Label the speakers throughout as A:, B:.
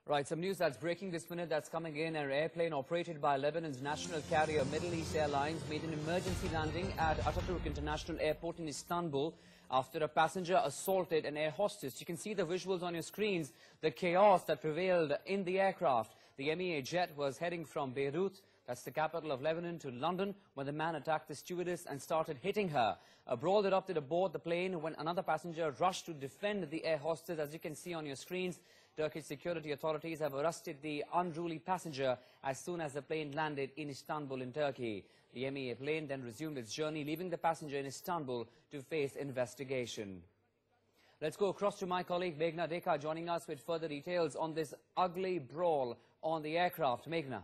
A: Right, some news that's breaking this minute that's coming in. An airplane operated by Lebanon's national carrier East Airlines made an emergency landing at Ataturk International Airport in Istanbul after a passenger assaulted an air hostess. You can see the visuals on your screens, the chaos that prevailed in the aircraft. The MEA jet was heading from Beirut, that's the capital of Lebanon, to London when the man attacked the stewardess and started hitting her. A brawl erupted aboard the plane when another passenger rushed to defend the air hostess. As you can see on your screens, Turkish security authorities have arrested the unruly passenger as soon as the plane landed in Istanbul in Turkey. The MEA plane then resumed its journey, leaving the passenger in Istanbul to face investigation. Let's go across to my colleague Meghna Dekha joining us with further details on this ugly brawl on the aircraft. Meghna.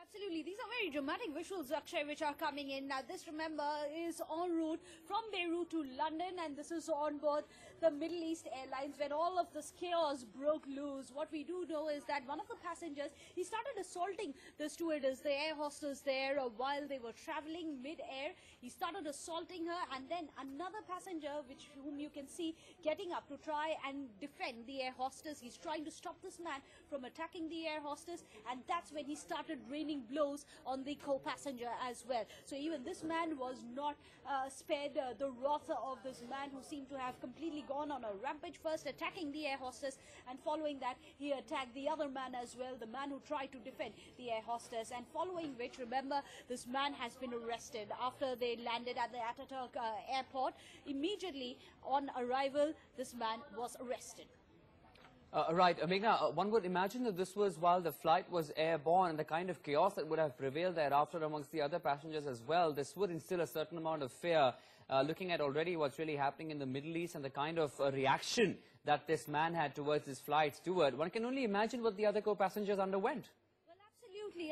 B: Absolutely. These are very dramatic visuals, Akshay, which are coming in. Now, this, remember, is en route from Beirut to London, and this is on board the East Airlines when all of this chaos broke loose. What we do know is that one of the passengers, he started assaulting the stewardess, the air hostess there, while they were traveling mid-air. He started assaulting her, and then another passenger, whom you can see getting up to try and defend the air hostess. He's trying to stop this man from attacking the air hostess, and that's when he started raining blows on the co-passenger as well. So even this man was not spared the wrath of this man who seemed to have completely gone on a rampage, first attacking the air hostess, and following that he attacked the other man as well, the man who tried to defend the air hostess, and following which, remember, this man has been arrested after they landed at the Ataturk airport. Immediately on arrival, this man was arrested.
A: Right, Meghna, one would imagine that this was while the flight was airborne, and the kind of chaos that would have prevailed thereafter amongst the other passengers as well. This would instill a certain amount of fear, looking at already what's really happening in the Middle East and the kind of reaction that this man had towards his flight steward. One can only imagine what the other co-passengers underwent.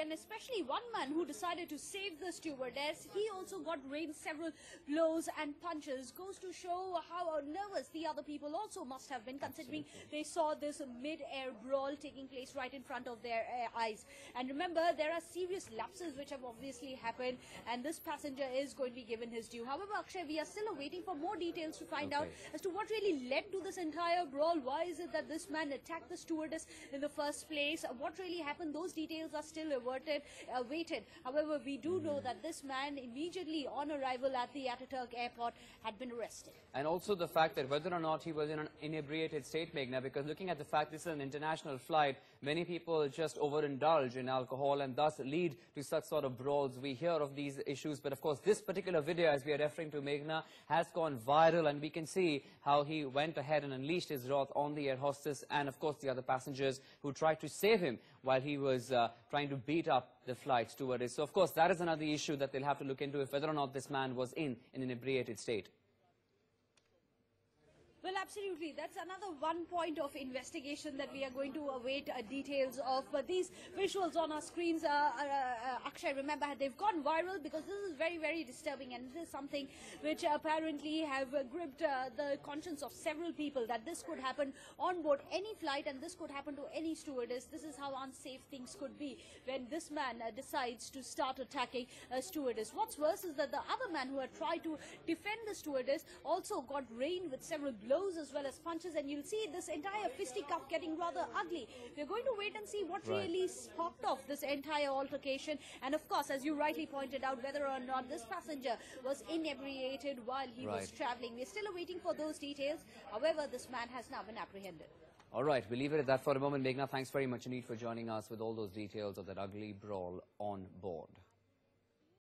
B: And especially one man who decided to save the stewardess. He also got rained several blows and punches. Goes to show how nervous the other people also must have been, considering they saw this mid-air brawl taking place right in front of their eyes. And remember, there are serious lapses which have obviously happened, and this passenger is going to be given his due. However, Akshay, we are still waiting for more details to find out as to what really led to this entire brawl. Why is it that this man attacked the stewardess in the first place? What really happened? Those details are still awaited. However, we do know that this man immediately on arrival at the Ataturk airport had been arrested.
A: And also the fact that whether or not he was in an inebriated state, Meghna, because looking at the fact this is an international flight, many people just overindulge in alcohol and thus lead to such sort of brawls. We hear of these issues, but of course this particular video, as we are referring to, Meghna, has gone viral, and we can see how he went ahead and unleashed his wrath on the air hostess and of course the other passengers who tried to save him while he was trying to beat up the flight stewardess. So of course that is another issue that they'll have to look into, if whether or not this man was in an inebriated state.
B: Well, absolutely. That's another one point of investigation that we are going to await details of. But these visuals on our screens, Akshay, remember, they've gone viral because this is very, very disturbing. And this is something which apparently have gripped the conscience of several people, that this could happen on board any flight and this could happen to any stewardess. This is how unsafe things could be when this man decides to start attacking a stewardess. What's worse is that the other man who had tried to defend the stewardess also got rained with several blows as well as punches, and you'll see this entire fisticuff getting rather ugly. We're going to wait and see what really sparked off this entire altercation, and of course, as you rightly pointed out, whether or not this passenger was inebriated while he was traveling. We're still waiting for those details. However, this man has now been apprehended.
A: All right, we'll leave it at that for a moment. Meghna, thanks very much indeed for joining us with all those details of that ugly brawl on board.